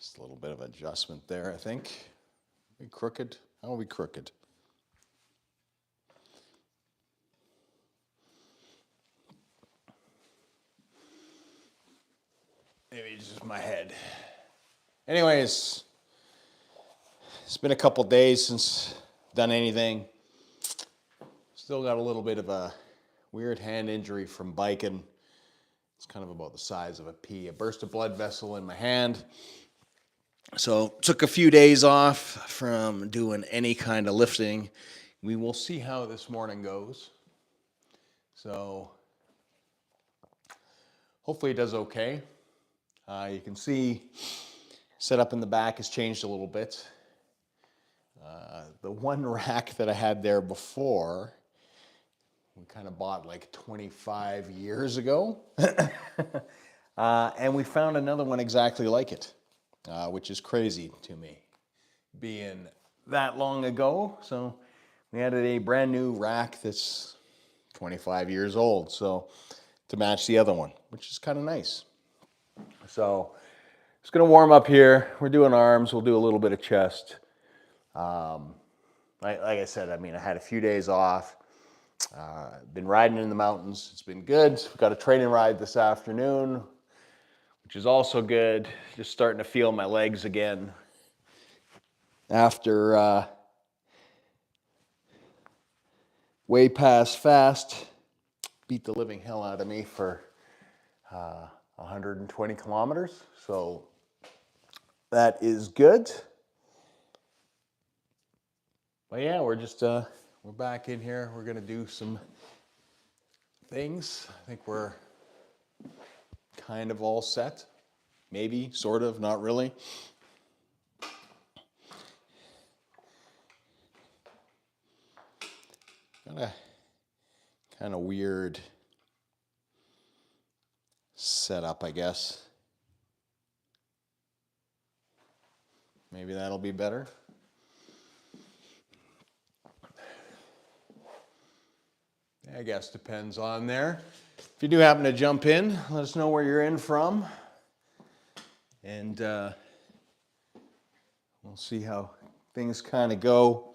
Just a little bit of adjustment there, I think. Are we crooked? How are we crooked? Maybe it's just my head. Anyways, it's been a couple days since I've done anything. Still got a little bit of a weird hand injury from biking. It's kind of about the size of a pea. A burst a blood vessel in my hand. So took a few days off from doing any kind of lifting. We will see how this morning goes. So hopefully it does okay. You can see setup in the back has changed a little bit. The one rack that I had there before, we kind of bought like 25 years ago. And we found another one exactly like it, which is crazy to me, being that long ago. So we added a brand new rack that's 25 years old, so to match the other one, which is kind of nice. So it's going to warm up here. We're doing arms. We'll do a little bit of chest. Like I said, I mean, I had a few days off. Been riding in the mountains. It's been good. We've got a training ride this afternoon, which is also good. Just starting to feel my legs again after way past fast. Beat the living hell out of me for 120 kilometers. So that is good. But yeah, we're back in here. We're gonna do some things. I think we're kind of all set. Maybe, sort of, not really. Got a kind of weird setup, I guess. Maybe that'll be better. I guess depends on there. If you do happen to jump in, let us know where you're in from. And we'll see how things kind of go.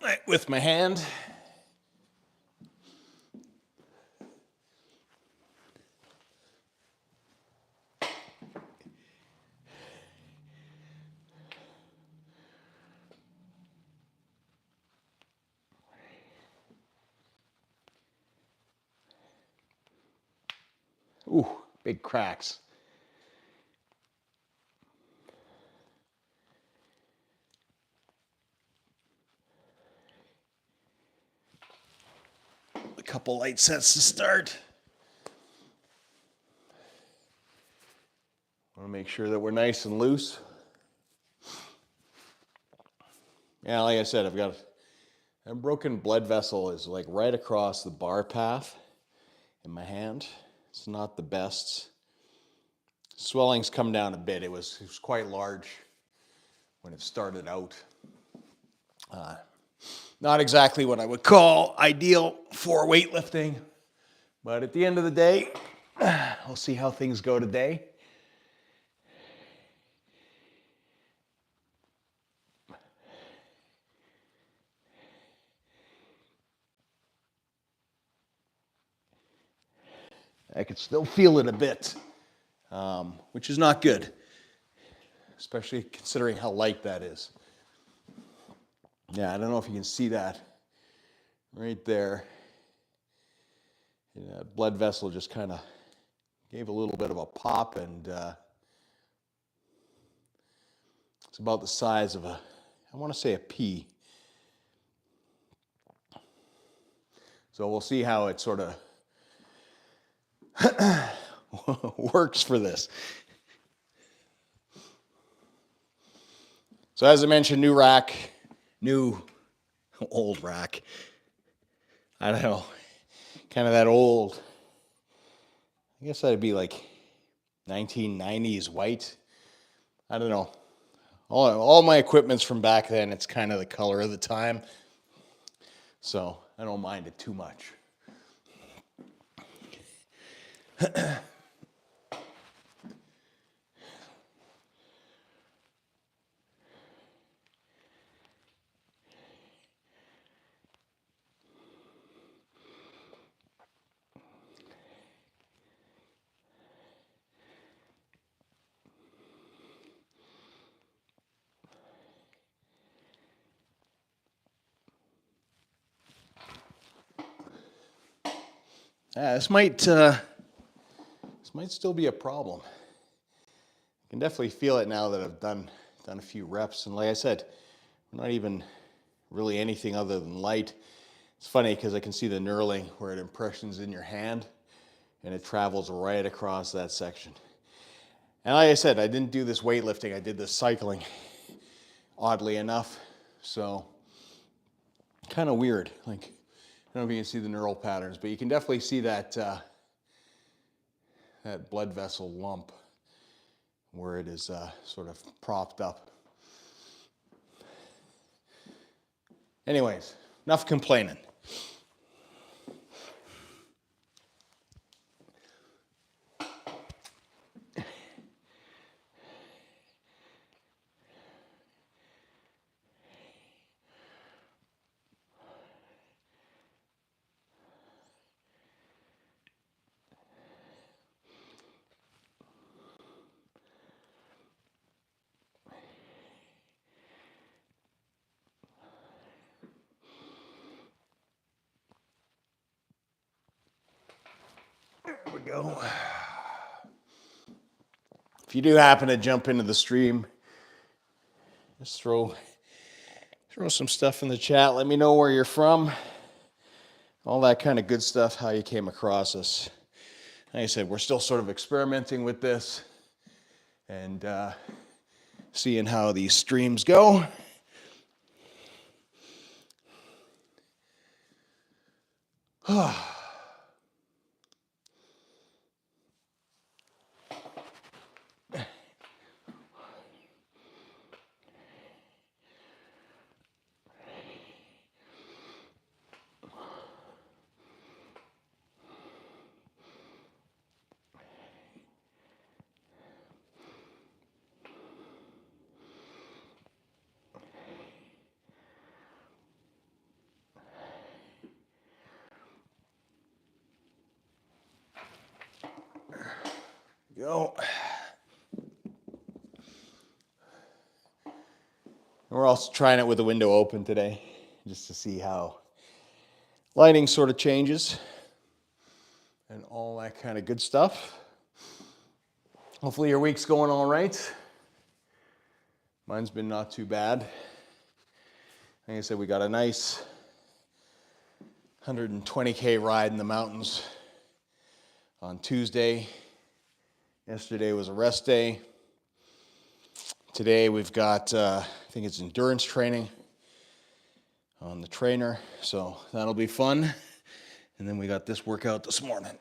Right, with my hand. Ooh, big cracks. A couple light sets to start. Want to make sure that we're nice and loose. Yeah, like I said, I've got a broken blood vessel is like right across the bar path in my hand. It's not the best. Swelling's come down a bit. It was quite large when it started out. Not exactly what I would call ideal for weightlifting, but at the end of the day, we'll see how things go today. I can still feel it a bit, which is not good, especially considering how light that is. Yeah, I don't know if you can see that right there. Yeah, blood vessel just kind of gave a little bit of a pop, and it's about the size of I want to say a pea. So we'll see how it sort of works for this. So as I mentioned, new rack, old rack. I don't know, kind of that old, I guess that'd be like 1990s white. I don't know. All my equipment's from back then. It's kind of the color of the time. So I don't mind it too much. This might still be a problem. I can definitely feel it now that I've done a few reps, and like I said, not even really anything other than light. It's funny because I can see the knurling where it impressions in your hand, and it travels right across that section. And like I said, I didn't do this weightlifting, I did this cycling, oddly enough. So, kind of weird. Like, I don't know if you can see the neural patterns, but you can definitely see that, that blood vessel lump where it is sort of propped up. Anyways, enough complaining. There we go. If you do happen to jump into the stream, just throw some stuff in the chat. Let me know where you're from. All that kind of good stuff, how you came across us. Like I said, we're still sort of experimenting with this and seeing how these streams go. Go. We're also trying it with the window open today, just to see how lighting sort of changes and all that kind of good stuff. Hopefully your week's going all right. Mine's been not too bad. Like I said, we got a nice 120K ride in the mountains on Tuesday. Yesterday was a rest day. Today we've got, I think it's endurance training on the trainer, so that'll be fun. And then we got this workout this morning.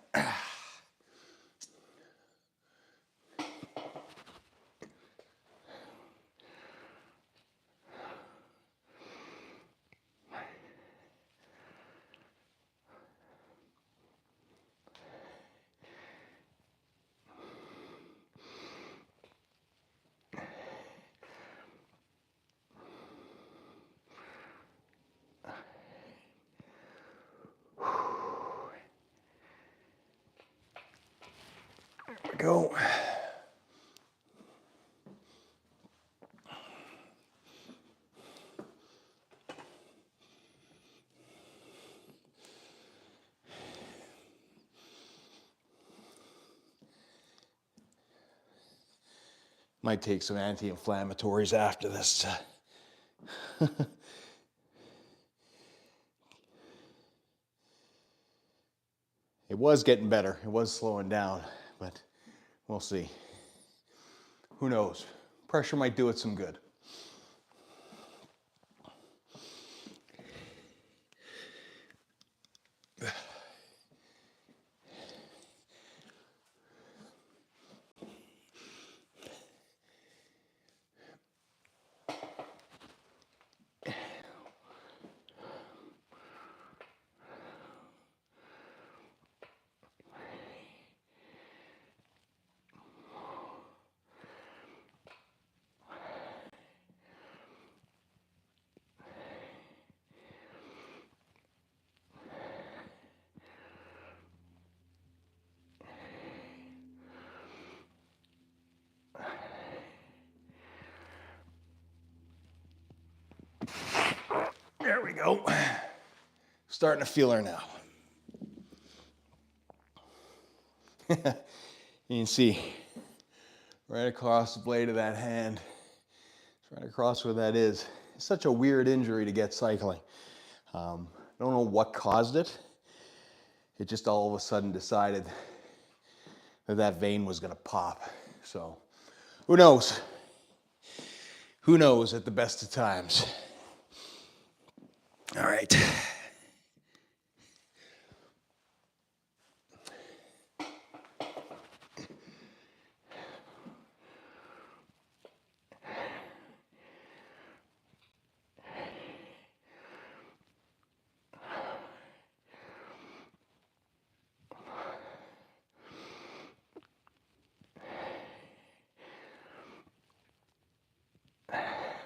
There we go. Might take some anti-inflammatories after this. It was getting better. It was slowing down, but we'll see. Who knows? Pressure might do it some good. There we go. Starting to feel her now. You can see right across the blade of that hand. It's right across where that is. It's such a weird injury to get cycling. I don't know what caused it. It just all of a sudden decided that that vein was going to pop. So who knows? Who knows at the best of times? All right.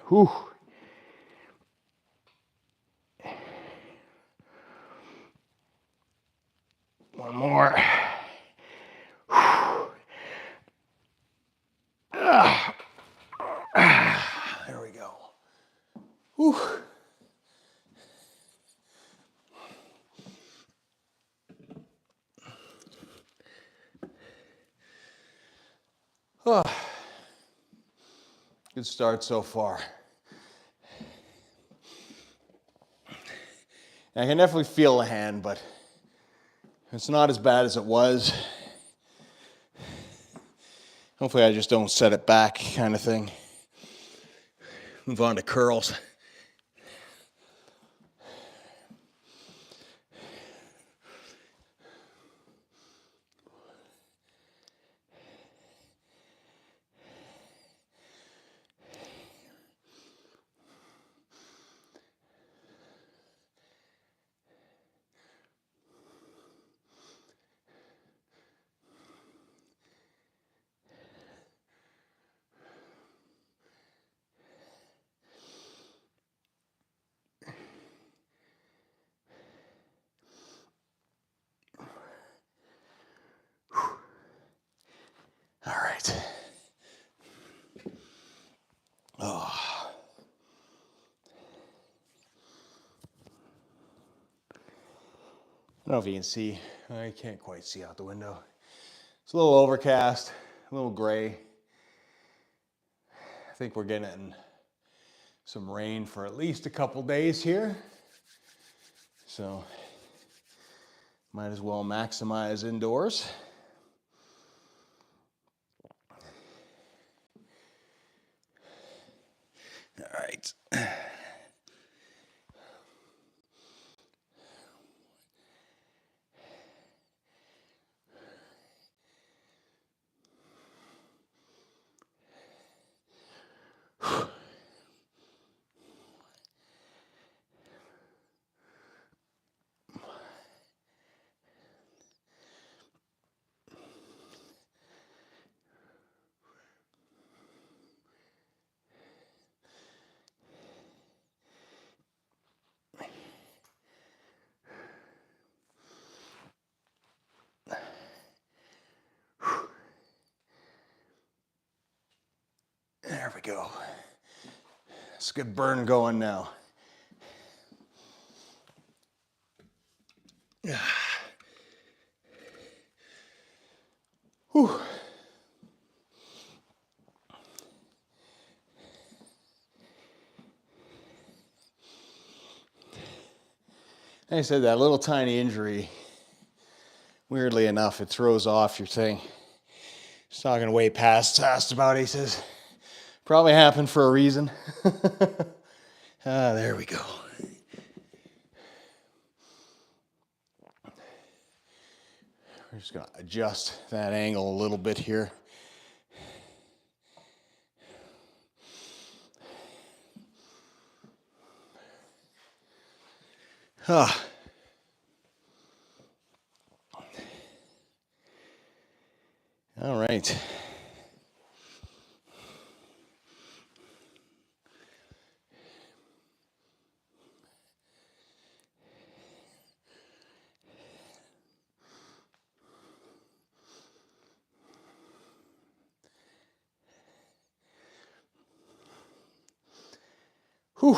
Whew. One more. There we go. Whew. Oh. Good start so far. I can definitely feel the hand, but it's not as bad as it was. Hopefully I just don't set it back kind of thing. Move on to curls. All right. Oh. I don't know if you can see. I can't quite see out the window. It's a little overcast, a little gray. I think we're getting some rain for at least a couple days here. So might as well maximize indoors. All right. There we go. It's a good burn going now. Whew. Like I said, that little tiny injury, weirdly enough, it throws off your thing. He's talking way past asked about it. He says, probably happened for a reason. There we go. We're just going to adjust that angle a little bit here. All right. Whew.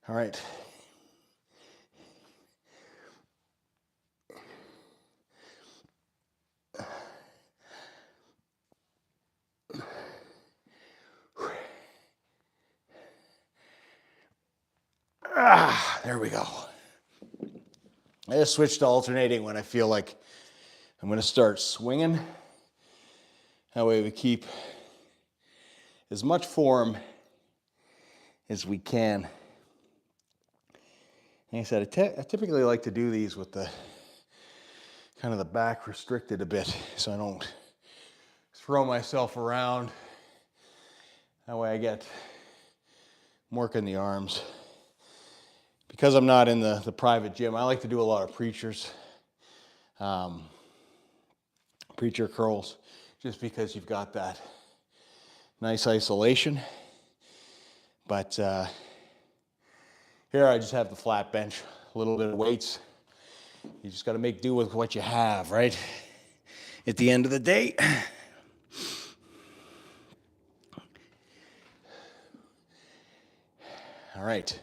All right. There we go. I just switched to alternating when I feel like I'm going to start swinging. That way we keep as much form as we can. Like I said, I typically like to do these with the kind of the back restricted a bit so I don't throw myself around. That way I get working the arms. Because I'm not in the private gym, I like to do a lot of preacher curls, just because you've got that nice isolation. But here I just have the flat bench, a little bit of weights. You just got to make do with what you have, right? At the end of the day. All right.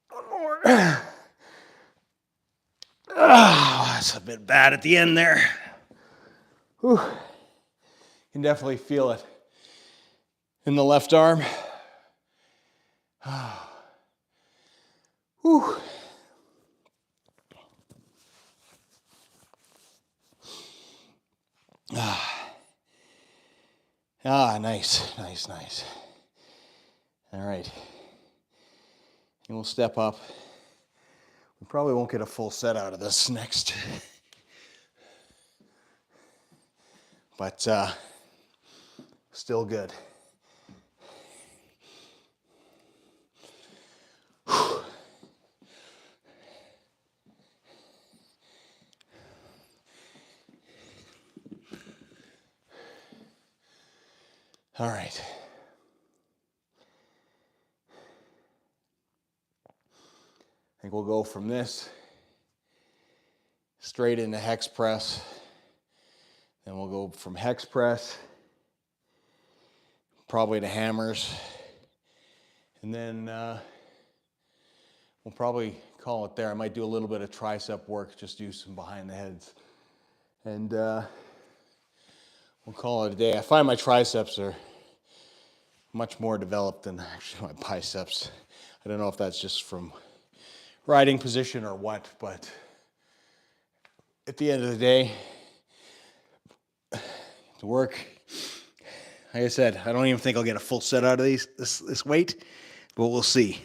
One more. Oh, that's a bit bad at the end there. Whew. You can definitely feel it in the left arm. Whew. Nice. All right. And we'll step up. We probably won't get a full set out of this next. But still good. All right. I think we'll go from this straight into hex press. Then we'll go from hex press probably to hammers. And then we'll probably call it there. I might do a little bit of tricep work, just do some behind the heads. And we'll call it a day. I find my triceps are much more developed than actually my biceps. I don't know if that's just from riding position or what, but at the end of the day, the work, like I said, I don't even think I'll get a full set out of this weight, but we'll see.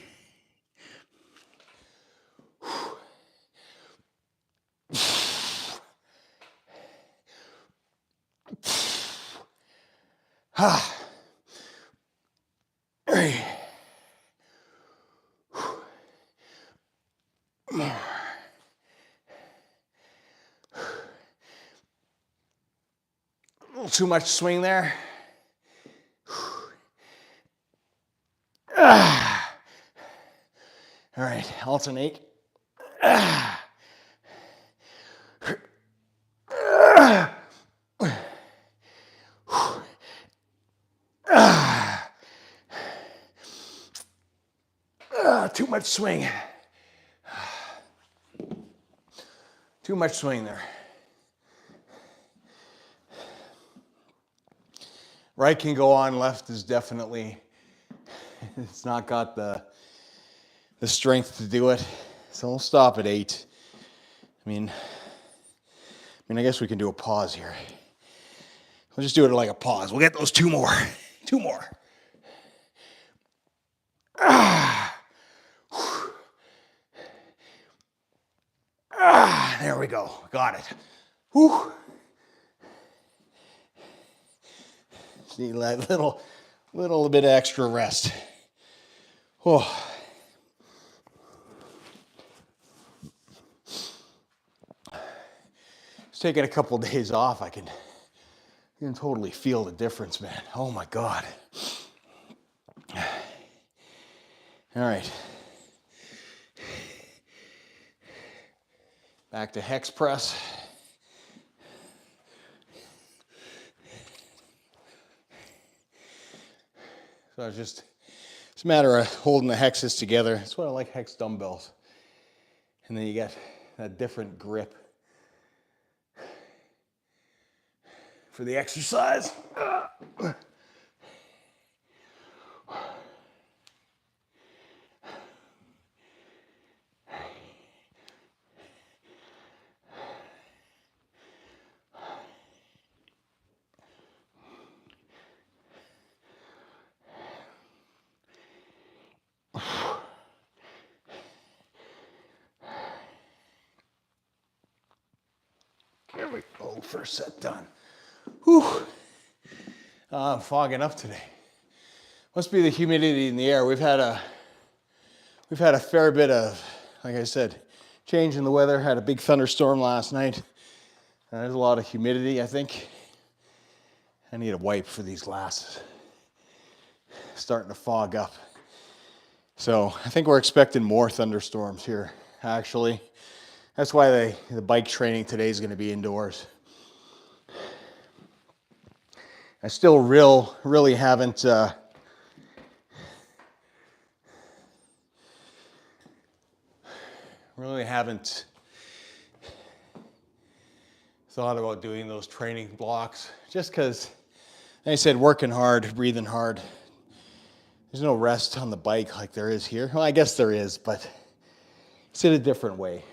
A little too much swing there. All right, alternate. Too much swing. Too much swing there. Right can go on, left is definitely, it's not got the strength to do it. So we'll stop at 8. I guess we can do a pause here. We'll just do it like a pause. We'll get those 2 more. 2 more. There we go. Got it. Whew. Just need that little bit of extra rest. Oh. Just taking a couple of days off, I can totally feel the difference, man. Oh my God. All right. Back to hex press. So it's a matter of holding the hexes together. That's why I like hex dumbbells. And then you get that different grip for the exercise. There we go, first set done. Whew. I'm fogging up today. Must be the humidity in the air. We've had a fair bit of, like I said, change in the weather. Had a big thunderstorm last night. There's a lot of humidity, I think. I need a wipe for these glasses. Starting to fog up. So I think we're expecting more thunderstorms here, actually. That's why the bike training today is going to be indoors. I still really haven't thought about doing those training blocks, just because, like I said, working hard, breathing hard. There's no rest on the bike like there is here. Well, I guess there is, but it's in a different way.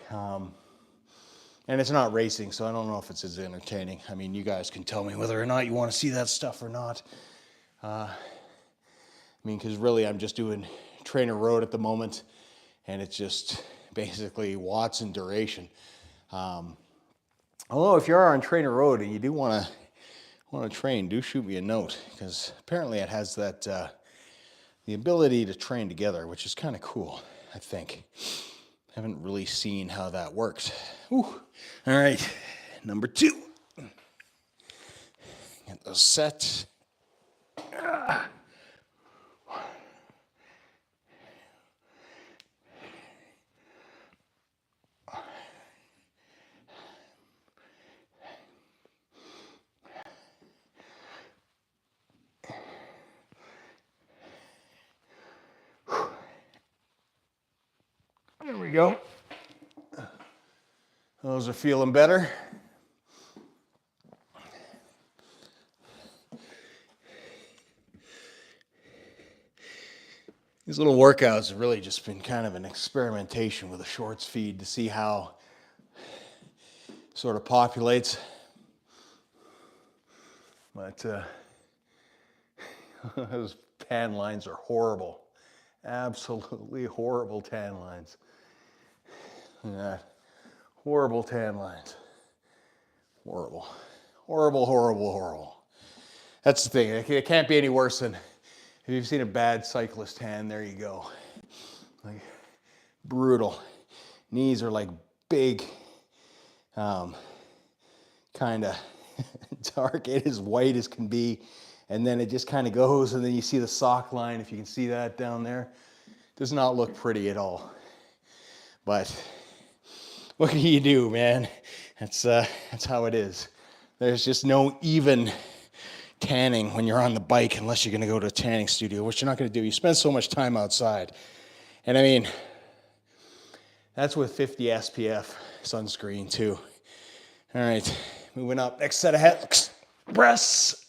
And it's not racing, so I don't know if it's as entertaining. I mean, you guys can tell me whether or not you want to see that stuff or not. I mean, because really I'm just doing trainer road at the moment, and it's just basically watts and duration. Although if you are on trainer road and you do want to train, do shoot me a note, because apparently it has that the ability to train together, which is kind of cool, I think. Haven't really seen how that works. Whew. All right, number 2. Get those set. There we go. Those are feeling better. These little workouts have really just been kind of an experimentation with a shorts feed to see how it sort of populates. But those tan lines are horrible. Absolutely horrible tan lines. Yeah. Horrible tan lines. Horrible. Horrible, horrible, horrible. That's the thing. It can't be any worse than if you've seen a bad cyclist tan, there you go. Like, brutal. Knees are like big, kind of dark. It is white as can be. And then it just kind of goes, and then you see the sock line, if you can see that down there. Does not look pretty at all. But what can you do, man? That's how it is. There's just no even tanning when you're on the bike unless you're going to go to a tanning studio, which you're not going to do. You spend so much time outside. And I mean, that's with 50 SPF sunscreen too. All right, moving up. Next set of hex press.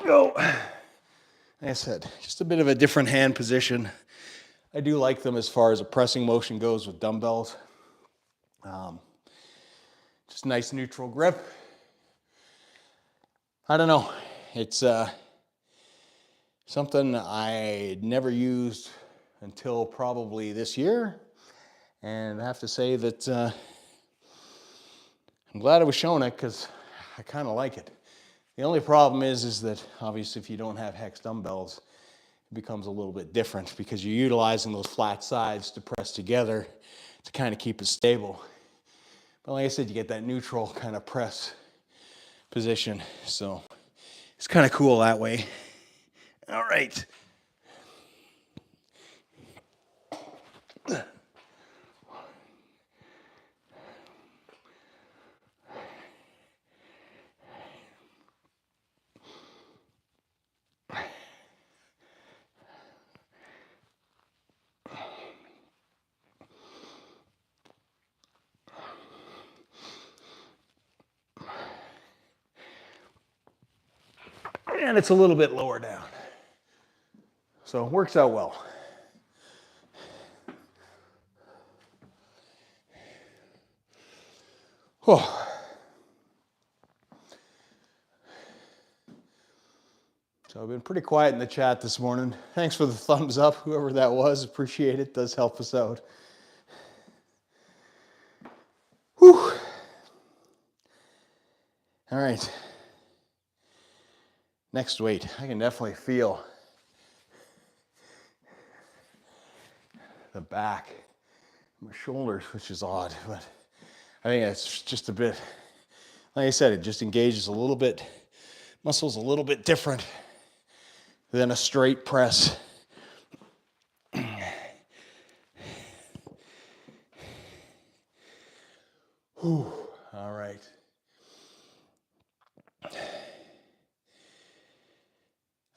Go. Like I said, just a bit of a different hand position. I do like them as far as a pressing motion goes with dumbbells. Just nice neutral grip. I don't know. It's something I never used until probably this year. And I have to say that I'm glad I was shown it because I kind of like it. The only problem is that obviously if you don't have hex dumbbells, it becomes a little bit different because you're utilizing those flat sides to press together to kind of keep it stable. But like I said, you get that neutral kind of press position. So it's kind of cool that way. All right. And it's a little bit lower down. So it works out well. Oh. So I've been pretty quiet in the chat this morning. Thanks for the thumbs up, whoever that was. Appreciate it. Does help us out. Whew. All right. Next weight. I can definitely feel the back, my shoulders, which is odd, but I think it's just a bit, like I said, it just engages a little bit, muscles a little bit different than a straight press. Whew. All right.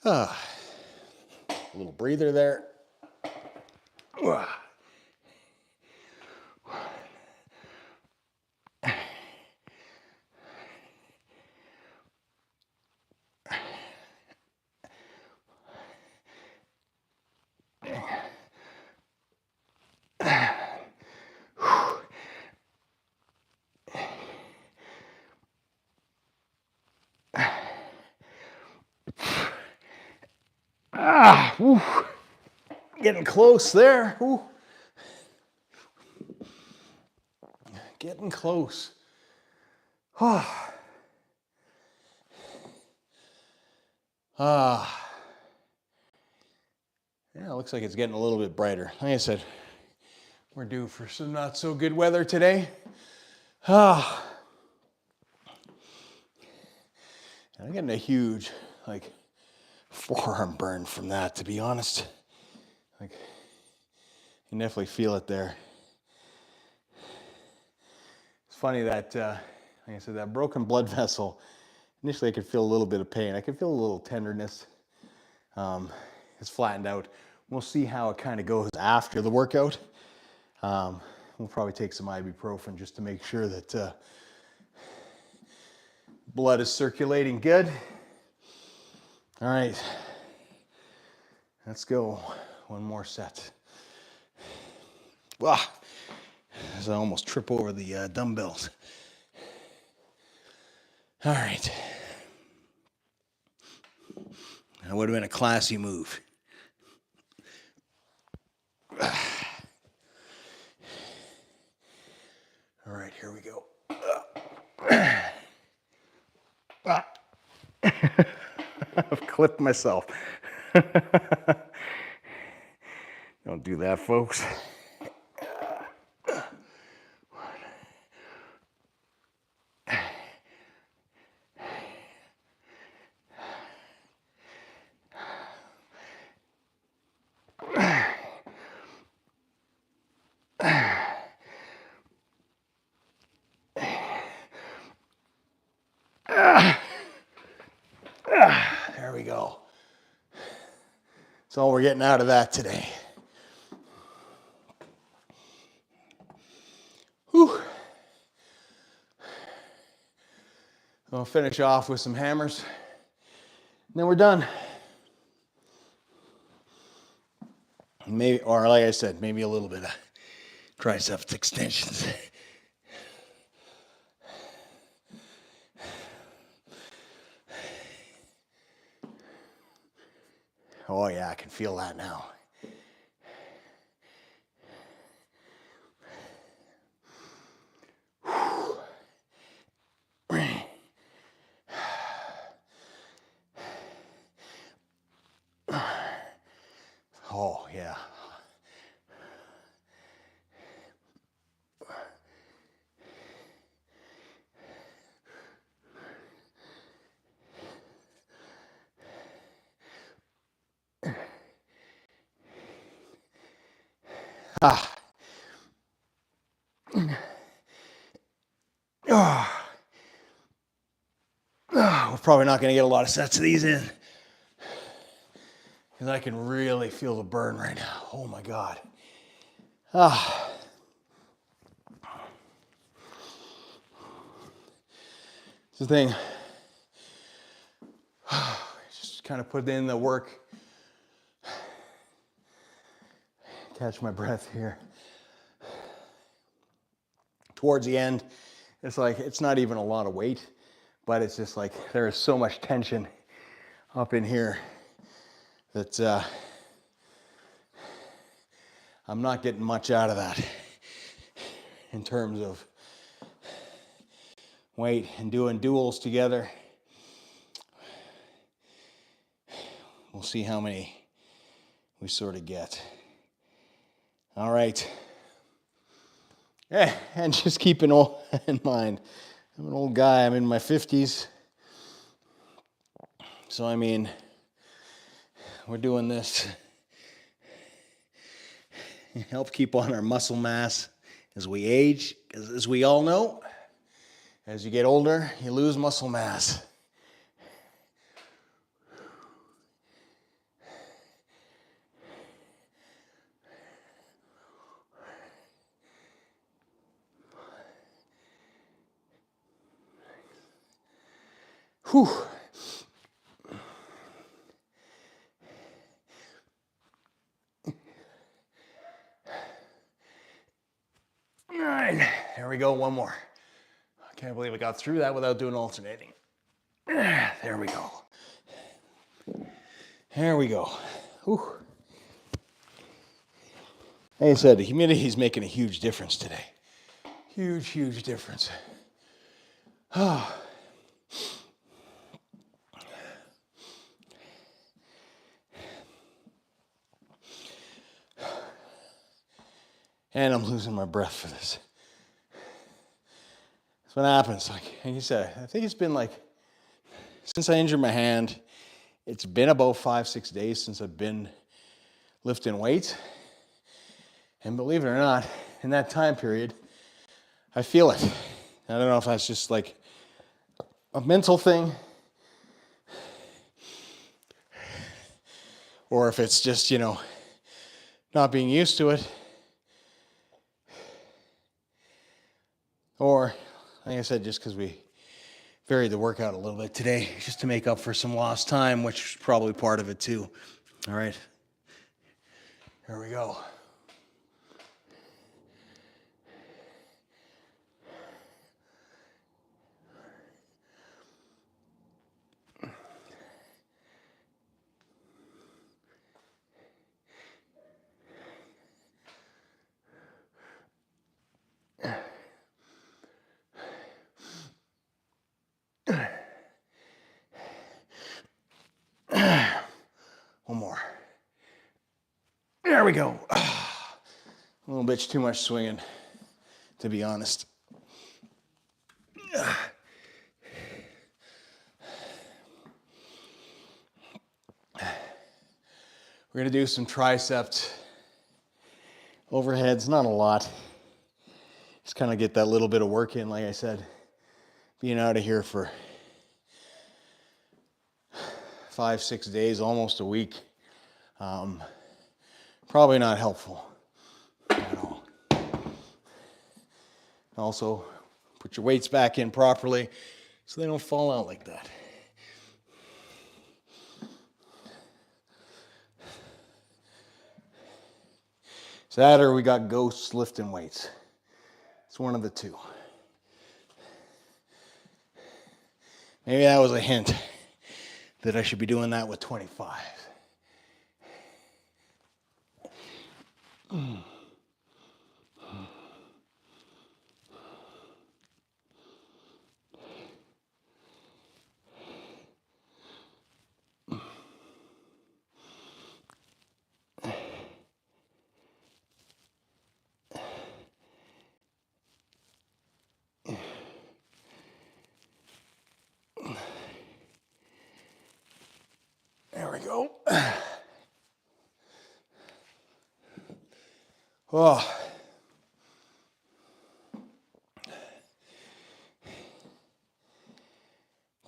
A little breather there. Whew. Getting close there. Whew. Getting close. Yeah, it looks like it's getting a little bit brighter. Like I said, we're due for some not so good weather today. I'm getting a huge, forearm burn from that, to be honest. You can definitely feel it there. It's funny that, like I said, that broken blood vessel, initially I could feel a little bit of pain. I could feel a little tenderness. It's flattened out. We'll see how it kind of goes after the workout. We'll probably take some ibuprofen just to make sure that blood is circulating good. All right, let's go. One more set. Wow, as I almost trip over the dumbbells. All right. That would have been a classy move. All right, here we go. I've clipped myself. Don't do that, folks. There we go. That's all we're getting out of that today. Whew. I'll finish off with some hammers, and then we're done. Maybe, or like I said, maybe a little bit of triceps extensions. Oh yeah, I can feel that now. Oh yeah. Ah. Oh. Oh, we're probably not going to get a lot of sets of these in. Because I can really feel the burn right now. Oh my God. Ah. It's the thing. Just kind of put in the work. Catch my breath here. Towards the end, it's like, it's not even a lot of weight, but it's just like, there is so much tension up in here that I'm not getting much out of that in terms of weight and doing duels together. We'll see how many we sort of get. All right. Yeah, and just keep in mind, I'm an old guy. I'm in my 50s. So, I mean, we're doing this. Help keep on our muscle mass as we age. Because as we all know, as you get older, you lose muscle mass. Whew. All right, there we go, one more. I can't believe I got through that without doing alternating. There we go. There we go. Whew. Like I said, the humidity is making a huge difference today. Huge, huge difference. Oh. And I'm losing my breath for this. That's what happens. Like you said, I think it's been like, since I injured my hand, it's been about 5-6 days since I've been lifting weights. And believe it or not, in that time period, I feel it. I don't know if that's just like a mental thing or if it's just, not being used to it. Or, like I said, just because we varied the workout a little bit today, just to make up for some lost time, which is probably part of it too. All right. Here we go. One more. There we go. A little bit too much swinging, to be honest. We're going to do some tricep overheads, not a lot. Just kind of get that little bit of work in, like I said. Being out of here for 5-6 days, almost a week. Probably not helpful at all. Also, put your weights back in properly so they don't fall out like that. It's that or we got ghosts lifting weights. It's one of the two. Maybe that was a hint that I should be doing that with 25. There we go. Oh.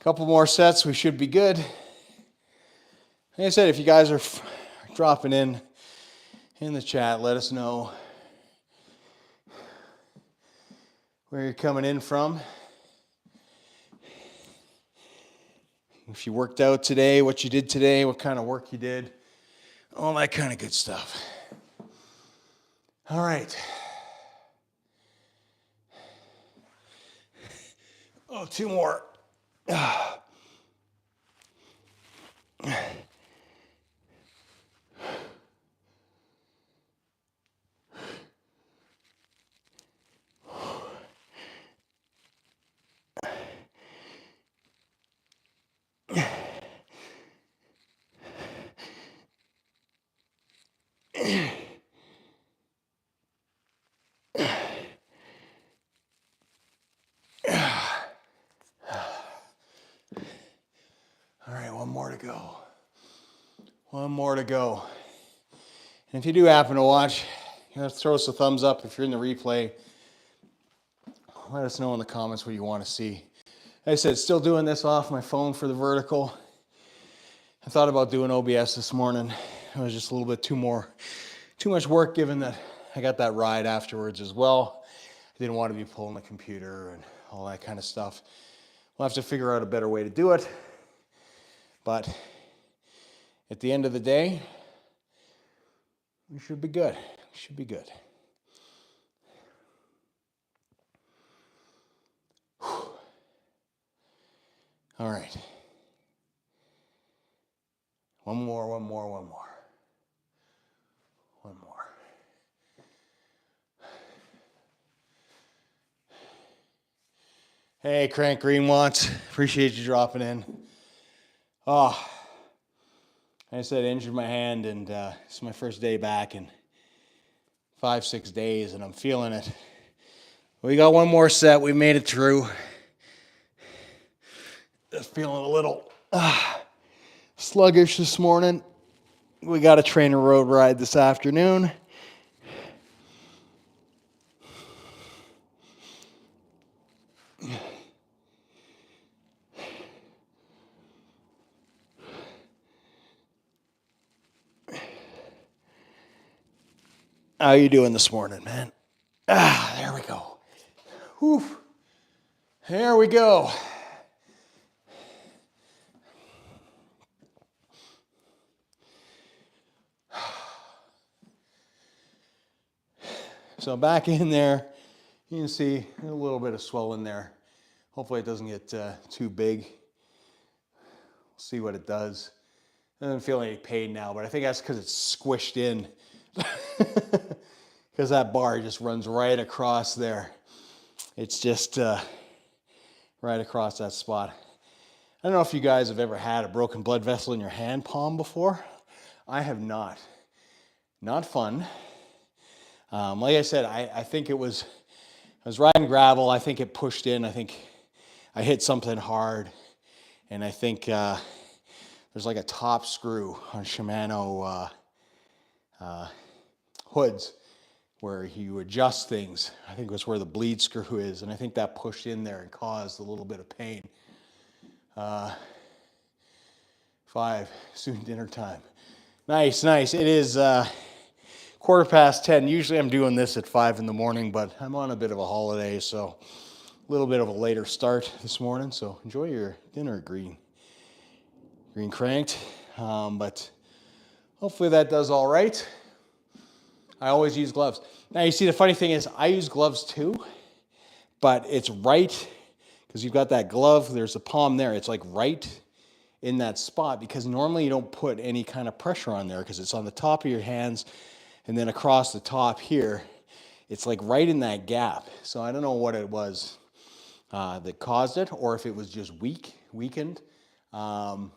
Couple more sets, we should be good. Like I said, if you guys are dropping in the chat, let us know where you're coming in from. If you worked out today, what you did today, what kind of work you did, all that kind of good stuff. All right. Oh, two more. All right, one more to go. One more to go. And if you do happen to watch, you know, throw us a thumbs up if you're in the replay. Let us know in the comments what you want to see. Like I said, still doing this off my phone for the vertical. I thought about doing OBS this morning. It was just a little bit too much work given that I got that ride afterwards as well. I didn't want to be pulling the computer and all that kind of stuff. We'll have to figure out a better way to do it. But at the end of the day, we should be good. We should be good. Whew. All right. One more. Hey, Crank Greenwatts. Appreciate you dropping in. Oh, like I said, I injured my hand, and it's my first day back in 5-6 days, and I'm feeling it. We got one more set. We made it through. Just feeling a little sluggish this morning. We got a trainer road ride this afternoon. How you doing this morning, man? There we go. Whew. There we go. So back in there, you can see a little bit of swelling there. Hopefully it doesn't get too big. We'll see what it does. I don't feel any pain now, but I think that's because it's squished in. Because that bar just runs right across there. It's just right across that spot. I don't know if you guys have ever had a broken blood vessel in your hand palm before. I have not. Not fun. Like I said, I think I was riding gravel. I think it pushed in. I think I hit something hard. And I think there's like a top screw on Shimano hoods where you adjust things. I think that's where the bleed screw is. And I think that pushed in there and caused a little bit of pain. 5, soon dinner time. Nice. It is 10:15. Usually I'm doing this at 5 in the morning, but I'm on a bit of a holiday, so a little bit of a later start this morning. So enjoy your dinner, Green Cranked. But hopefully that does all right. I always use gloves. Now you see the funny thing is I use gloves too, but it's right, because you've got that glove, there's a palm there. It's like right in that spot, because normally you don't put any kind of pressure on there because it's on the top of your hands. And then across the top here, it's like right in that gap. So I don't know what it was that caused it, or if it was just weakened. And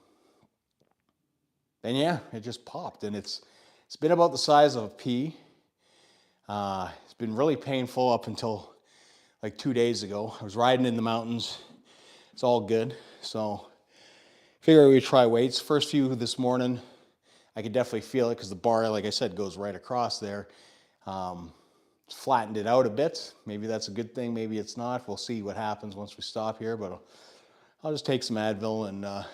yeah, it just popped, and it's been about the size of a pea. It's been really painful up until like 2 days ago. I was riding in the mountains. It's all good. So figure we'd try weights. First few this morning, I could definitely feel it because the bar, like I said, goes right across there. Flattened it out a bit. Maybe that's a good thing. Maybe it's not. We'll see what happens once we stop here. But I'll just take some Advil and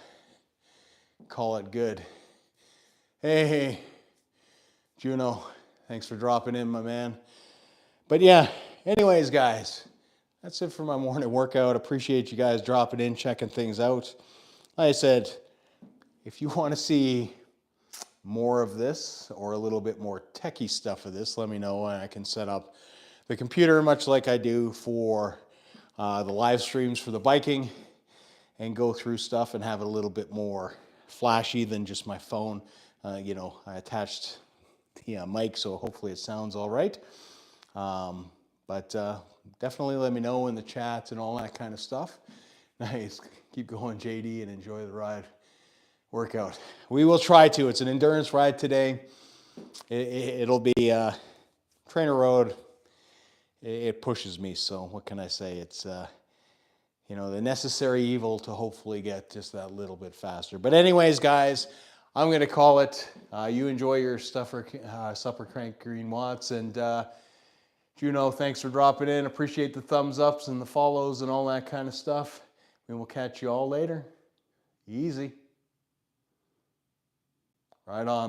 call it good. Hey, Juno, thanks for dropping in, my man. But yeah, anyways, guys, that's it for my morning workout. Appreciate you guys dropping in, checking things out. Like I said, if you want to see more of this or a little bit more techie stuff of this, let me know, and I can set up the computer much like I do for the live streams for the biking, and go through stuff and have it a little bit more flashy than just my phone. I attached the mic, so hopefully it sounds all right. But definitely let me know in the chats and all that kind of stuff. Nice. Keep going, JD, and enjoy the ride. Workout. We will try to. It's an endurance ride today. It'll be Trainer Road. It pushes me, so what can I say? It's the necessary evil to hopefully get just that little bit faster. But anyways, guys, I'm going to call it. You enjoy your supper crank green watts, and Juno, thanks for dropping in. Appreciate the thumbs ups and the follows and all that kind of stuff. We will catch you all later. Easy. Right on.